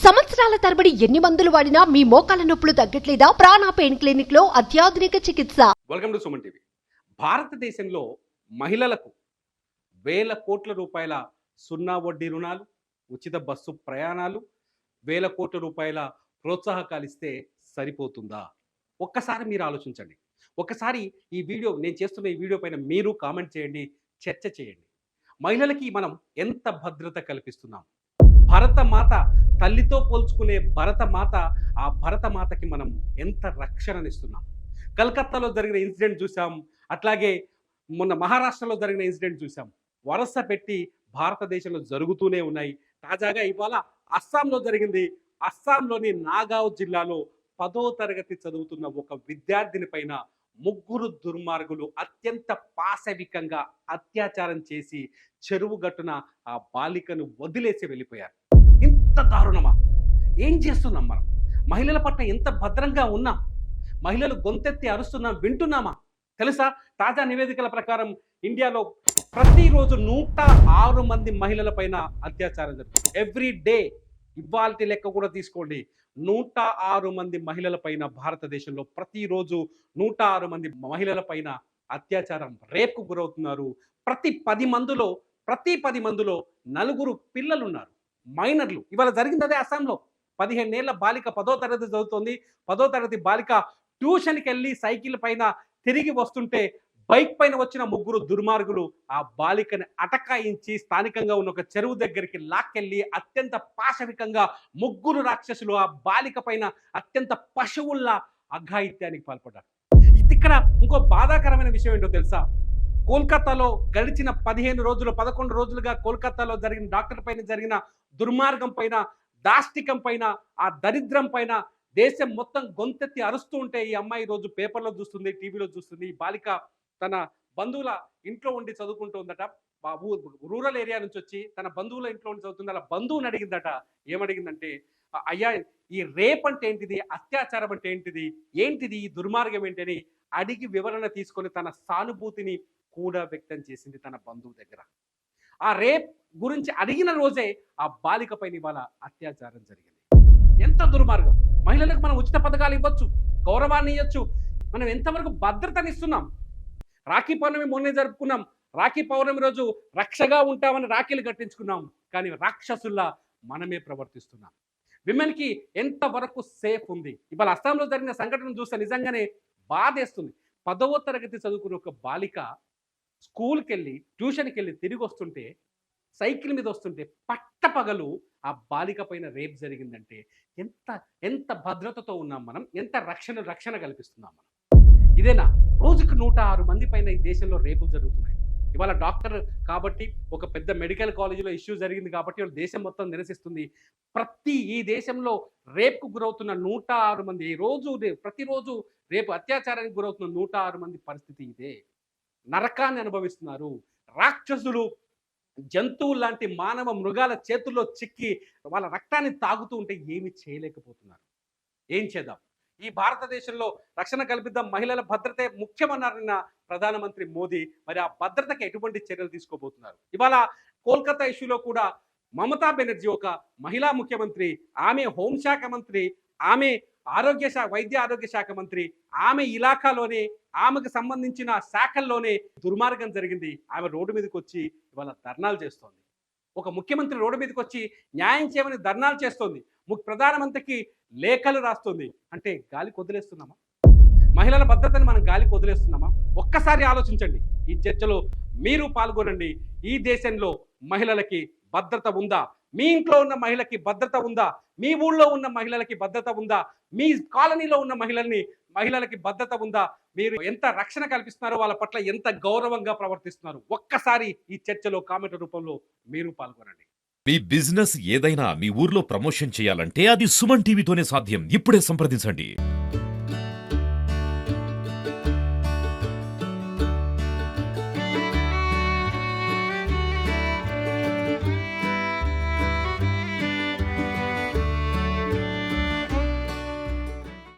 సంవత్సరాల తరబడి ఎన్ని మందులు వాడినా మీ మోకాల నొప్పులు తగ్గట్లేదా? ప్రాణ పెయిన్ క్లినిక్ లో అత్యాధునిక చికిత్స. Welcome to Suman TV. భారతదేశంలో మహిళలకు వేల కోట్ల రూపాయల సున్నా వడ్డీ రుణాలు, ఉచిత బస్సు ప్రయాణాలు, వేల కోట్ల రూపాయల ప్రోత్సాహకాలు ఇస్తే సరిపోతుందా? ఒక్కసారి మీరు ఆలోచించండి. ఒక్కసారి నేను చేస్తున్న ఈ వీడియో పైన మీరు కామెంట్ చేయండి, చర్చ చేయండి. మహిళలకి మనం ఎంత భద్రత కల్పిస్తున్నాం? భరతమాత, తల్లితో పోల్చుకునే భరతమాత, ఆ భరతమాతకి మనం ఎంత రక్షణనిస్తున్నాం? కలకత్తాలో జరిగిన ఇన్సిడెంట్ చూసాం, అట్లాగే మొన్న మహారాష్ట్రలో జరిగిన ఇన్సిడెంట్ చూసాం. వరుస పెట్టి భారతదేశంలో జరుగుతూనే ఉన్నాయి. తాజాగా ఇవాళ అస్సాంలో జరిగింది. అస్సాంలోని నాగావ్ జిల్లాలో 10వ తరగతి చదువుతున్న ఒక విద్యార్థిని పైన ముగ్గురు దుర్మార్గులు అత్యంత పాశవికంగా అత్యాచారం చేసి చెరువు గట్టున ఆ బాలికను వదిలేసి వెళ్ళిపోయారు. ఇంత దారుణమా? ఏం చేస్తున్నాం మనం? మహిళల పట్ల ఎంత భద్రంగా ఉన్నాం? మహిళలు గొంతెత్తి అరుస్తున్నాం, వింటున్నామా? తెలుసా, తాజా నివేదికల ప్రకారం ఇండియాలో ప్రతిరోజు 106 మంది మహిళల పైన అత్యాచారం జరుగుతుంది. Every day. ఇవాల్టి లెక్క కూడా తీసుకోండి, 106 మంది మహిళల పైన భారతదేశంలో ప్రతిరోజు 106 మంది మహిళల పైన అత్యాచారం, రేప్కు గురవుతున్నారు. ప్రతి 10 మందిలో 4 పిల్లలు ఉన్నారు, మైనర్లు. ఇవాళ జరిగింది అదే అస్సాంలో. 15 ఏళ్ల బాలిక 10వ తరగతి చదువుతోంది. 10వ తరగతి బాలిక ట్యూషన్కి వెళ్ళి సైకిల్ పైన తిరిగి వస్తుంటే బైక్ పైన వచ్చిన ముగ్గురు దుర్మార్గులు ఆ బాలికని అటకాయించి స్థానికంగా ఉన్న ఒక చెరువు దగ్గరికి లాక్కెళ్ళి అత్యంత పాశవికంగా ముగ్గురు రాక్షసులు ఆ బాలిక పైన అత్యంత పశువుల్లా అఘాయిత్యానికి పాల్పడ్డారు. ఇక్కడ ఇంకో బాధాకరమైన విషయం ఏంటో తెలుసా? కోల్కతాలో గడిచిన 11 రోజులుగా కోల్కతాలో జరిగిన డాక్టర్ పైన జరిగిన దుర్మార్గం పైన, దాష్టికం పైన, ఆ దరిద్రం పైన దేశం మొత్తం గొంతెత్తి అరుస్తూ ఉంటే ఈ అమ్మాయి రోజు పేపర్లో చూస్తుంది, టీవీలో చూస్తుంది. ఈ బాలిక తన బంధువుల ఇంట్లో ఉండి చదువుకుంటుందట. రూరల్ ఏరియా నుంచి వచ్చి తన బంధువుల ఇంట్లో ఉండి చదువుతుంది. అలా బంధువుని అడిగిందట. ఏమడిగిందంటే, అయ్యా, ఈ రేప్ అంటే ఏంటిది, అత్యాచారం అంటే ఏంటిది ఈ దుర్మార్గం ఏంటని అడిగి వివరణ తీసుకొని తన సానుభూతిని కూడా వ్యక్తం చేసింది తన బంధువు దగ్గర. ఆ రేప్ గురించి అడిగిన రోజే ఆ బాలిక పైన ఇవాళ అత్యాచారం జరిగింది. ఎంత దుర్మార్గం! మహిళలకు మనం ఉచిత పథకాలు ఇవ్వచ్చు, గౌరవాన్ని ఇవ్వచ్చు. మనం ఎంతవరకు భద్రతనిస్తున్నాం? రాఖీ పౌర్ణమి మొన్నే జరుపుకున్నాం. రాఖీ పౌర్ణమి రోజు రక్షగా ఉంటామని రాఖీలు కట్టించుకున్నాం. కానీ రాక్షసుల్లా మనమే ప్రవర్తిస్తున్నాం. విమెన్కి ఎంతవరకు సేఫ్ ఉంది? ఇవాళ అస్సాంలో జరిగిన సంఘటన చూస్తే నిజంగానే బాధేస్తుంది. 10వ తరగతి చదువుకున్న ఒక బాలిక స్కూల్కి వెళ్ళి, ట్యూషన్కి వెళ్ళి తిరిగి వస్తుంటే, సైకిల్ మీద వస్తుంటే పట్టపగలు ఆ బాలిక పైన రేప్ జరిగిందంటే ఎంత భద్రతతో ఉన్నాం మనం? ఎంత రక్షణ కల్పిస్తున్నాం మనం? ఇదేనా? రోజుకు 106 మంది పైన ఈ దేశంలో రేపులు జరుగుతున్నాయి. ఇవాళ డాక్టర్ కాబట్టి, ఒక పెద్ద మెడికల్ కాలేజీలో ఇష్యూ జరిగింది కాబట్టి దేశం మొత్తం నిరసిస్తుంది. ఈ దేశంలో రేపుకు గురవుతున్న 106 మంది, ప్రతిరోజు రేపు అత్యాచారానికి గురవుతున్న 106 మంది పరిస్థితి ఇదే. నరకాన్ని అనుభవిస్తున్నారు. రాక్షసులు జంతువులు లాంటి మానవ మృగాల చేతుల్లో చిక్కి వాళ్ళ రక్తాన్ని తాగుతూ ఉంటే ఏమి చేయలేకపోతున్నారు. ఏం చేద్దాం? ఈ భారతదేశంలో రక్షణ కల్పిద్దాం, మహిళల భద్రతే ముఖ్యమన్నారన్న ప్రధానమంత్రి మోదీ మరి ఆ భద్రతకి ఎటువంటి చర్యలు తీసుకోబోతున్నారు? ఇవాళ కోల్కతా ఇష్యూలో కూడా మమతా బెనర్జీ ఒక మహిళా ముఖ్యమంత్రి, ఆమె హోంశాఖ మంత్రి, ఆమె వైద్య ఆరోగ్య శాఖ మంత్రి, ఆమె ఇలాఖాలోనే, ఆమెకు సంబంధించిన శాఖల్లోనే దుర్మార్గం జరిగింది. ఆమె రోడ్డు మీదకి వచ్చి ఇవాళ ధర్నాలు చేస్తోంది. ఒక ముఖ్యమంత్రి రోడ్డు మీదకి వచ్చి న్యాయం చేయమని ధర్నాలు చేస్తోంది. ప్రధానమంత్రికి లేఖలు రాస్తుంది. అంటే గాలికి వదిలేస్తున్నామా? మహిళల భద్రతని మనం గాలికి వదిలేస్తున్నామా? ఒక్కసారి ఆలోచించండి. ఈ చర్చలో మీరు పాల్గొనండి. ఈ దేశంలో మహిళలకి భద్రత ఉందా? మీ ఇంట్లో ఉన్న మహిళకి భద్రత ఉందా? మీ ఊళ్ళో ఉన్న మహిళలకి భద్రత ఉందా? మీ కాలనీలో ఉన్న మహిళలకి భద్రత ఉందా? మీరు ఎంత రక్షణ కల్పిస్తున్నారో, వాళ్ళ పట్ల ఎంత గౌరవంగా ప్రవర్తిస్తున్నారు? ఒక్కసారి ఈ చర్చలో కామెంట్ రూపంలో మీరు పాల్గొనండి. మీ బిజినెస్ ఏదైనా మీ ఊర్లో ప్రమోషన్ చేయాలంటే అది సుమన్ టీవీతోనే సాధ్యం. ఇప్పుడే సంప్రదించండి.